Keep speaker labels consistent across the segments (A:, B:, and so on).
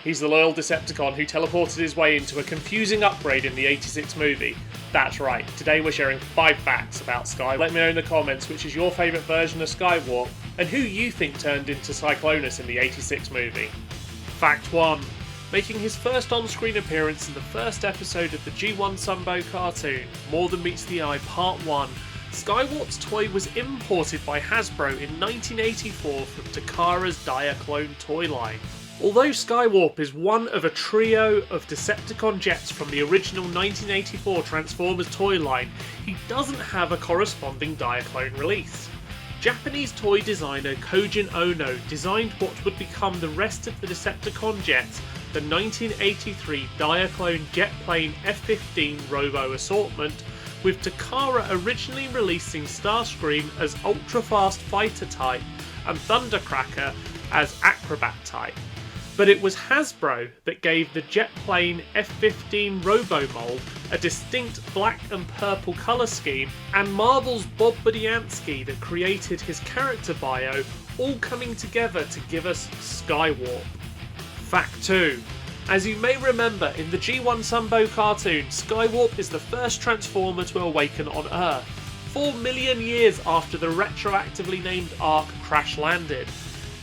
A: He's the loyal Decepticon who teleported his way into a confusing upgrade in the 86 movie. That's right, today we're sharing 5 facts about Skywarp. Let me know in the comments which is your favourite version of Skywarp, and who you think turned into Cyclonus in the 86 movie. Fact 1. Making his first on-screen appearance in the first episode of the G1 Sunbow cartoon, More Than Meets the Eye Part 1, Skywarp's toy was imported by Hasbro in 1984 from Takara's Diaclone toy line. Although Skywarp is one of a trio of Decepticon jets from the original 1984 Transformers toy line, he doesn't have a corresponding Diaclone release. Japanese toy designer Kojin Ono designed what would become the rest of the Decepticon jets, the 1983 Diaclone jet plane F-15 Robo assortment, with Takara originally releasing Starscream as ultra-fast fighter type and Thundercracker as acrobat type. But it was Hasbro that gave the jet plane F-15 Robo mold a distinct black and purple colour scheme, and Marvel's Bob Budiansky that created his character bio, all coming together to give us Skywarp. Fact 2. As you may remember, in the G1 Sunbow cartoon, Skywarp is the first Transformer to awaken on Earth, 4 million years after the retroactively named Ark crash-landed.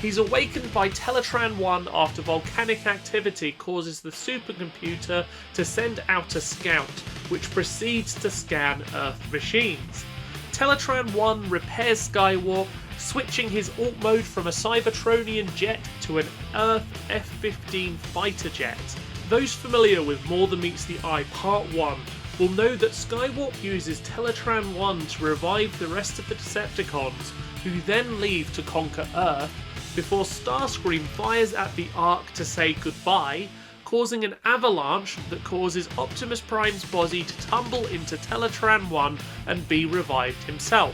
A: He's awakened by Teletran 1 after volcanic activity causes the supercomputer to send out a scout, which proceeds to scan Earth machines. Teletran 1 repairs Skywarp, switching his alt mode from a Cybertronian jet to an Earth F-15 fighter jet. Those familiar with More Than Meets the Eye Part 1 will know that Skywarp uses Teletran 1 to revive the rest of the Decepticons, who then leave to conquer Earth, before Starscream fires at the Ark to say goodbye, causing an avalanche that causes Optimus Prime's body to tumble into Teletran 1 and be revived himself.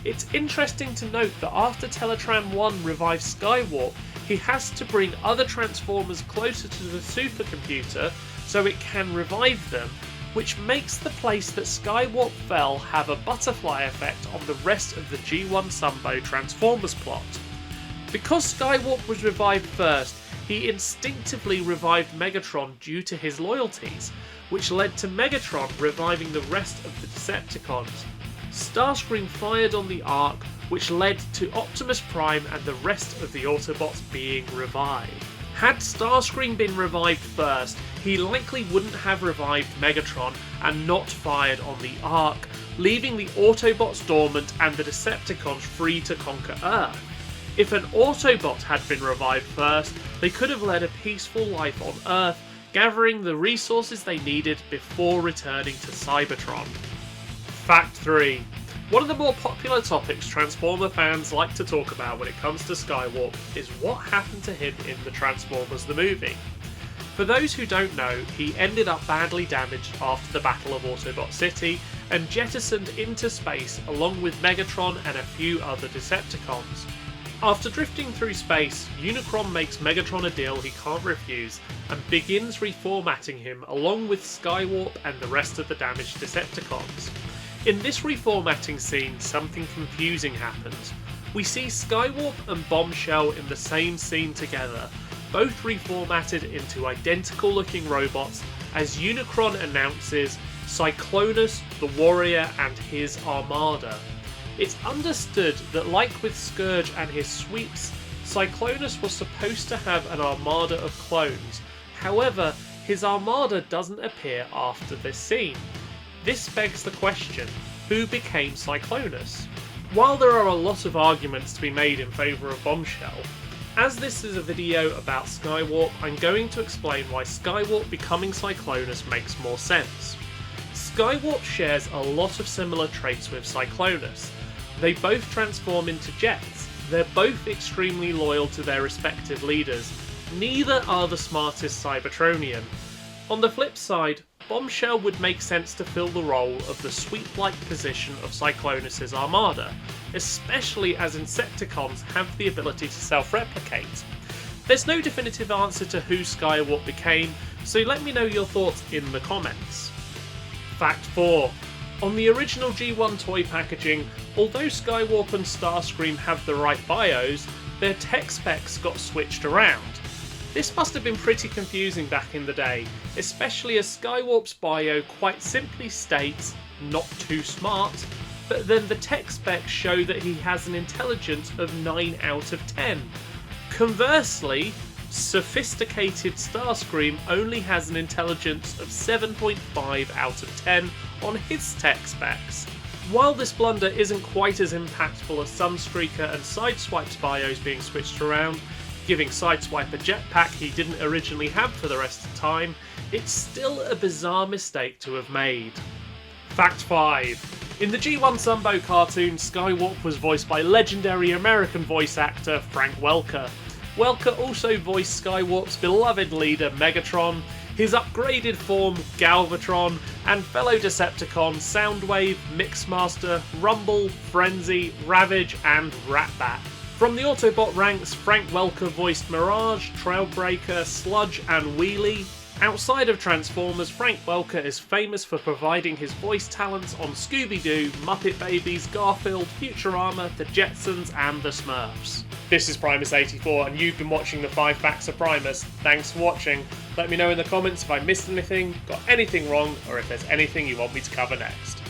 A: It's interesting to note that after Teletran 1 revives Skywarp, he has to bring other Transformers closer to the supercomputer so it can revive them, which makes the place that Skywarp fell have a butterfly effect on the rest of the G1 Sunbow Transformers plot. Because Skywarp was revived first, he instinctively revived Megatron due to his loyalties, which led to Megatron reviving the rest of the Decepticons. Starscream fired on the Ark, which led to Optimus Prime and the rest of the Autobots being revived. Had Starscream been revived first, he likely wouldn't have revived Megatron and not fired on the Ark, leaving the Autobots dormant and the Decepticons free to conquer Earth. If an Autobot had been revived first, they could have led a peaceful life on Earth, gathering the resources they needed before returning to Cybertron. Fact 3. One of the more popular topics Transformer fans like to talk about when it comes to Skywarp is what happened to him in the Transformers the movie. For those who don't know, he ended up badly damaged after the Battle of Autobot City and jettisoned into space along with Megatron and a few other Decepticons. After drifting through space, Unicron makes Megatron a deal he can't refuse and begins reformatting him along with Skywarp and the rest of the damaged Decepticons. In this reformatting scene, something confusing happens. We see Skywarp and Bombshell in the same scene together, both reformatted into identical looking robots, as Unicron announces Cyclonus, the Warrior and his Armada. It's understood that, like with Scourge and his sweeps, Cyclonus was supposed to have an armada of clones. However, his armada doesn't appear after this scene. This begs the question, who became Cyclonus? While there are a lot of arguments to be made in favour of Bombshell, as this is a video about Skywarp, I'm going to explain why Skywarp becoming Cyclonus makes more sense. Skywarp shares a lot of similar traits with Cyclonus. They both transform into jets. They're both extremely loyal to their respective leaders. Neither are the smartest Cybertronian. On the flip side, Bombshell would make sense to fill the role of the sweep-like position of Cyclonus' armada, especially as Insecticons have the ability to self-replicate. There's no definitive answer to who Skywarp became, so let me know your thoughts in the comments. Fact 4. On the original G1 toy packaging, although Skywarp and Starscream have the right bios, their tech specs got switched around. This must have been pretty confusing back in the day, especially as Skywarp's bio quite simply states, "not too smart," but then the tech specs show that he has an intelligence of 9 out of 10. Conversely, Sophisticated Starscream only has an intelligence of 7.5 out of 10 on his tech specs. While this blunder isn't quite as impactful as some Streaker and Sideswipe's bios being switched around, giving Sideswipe a jetpack he didn't originally have for the rest of the time, it's still a bizarre mistake to have made. Fact 5. In the G1 Sunbow cartoon, Skywarp was voiced by legendary American voice actor Frank Welker. Welker also voiced Skywarp's beloved leader Megatron, his upgraded form Galvatron, and fellow Decepticon Soundwave, Mixmaster, Rumble, Frenzy, Ravage, and Ratbat. From the Autobot ranks, Frank Welker voiced Mirage, Trailbreaker, Sludge, and Wheelie. Outside of Transformers, Frank Welker is famous for providing his voice talents on Scooby-Doo, Muppet Babies, Garfield, Futurama, The Jetsons, and The Smurfs. This is Prymus84, and you've been watching the 5 Facts of Prymus. Thanks for watching. Let me know in the comments if I missed anything, got anything wrong, or if there's anything you want me to cover next.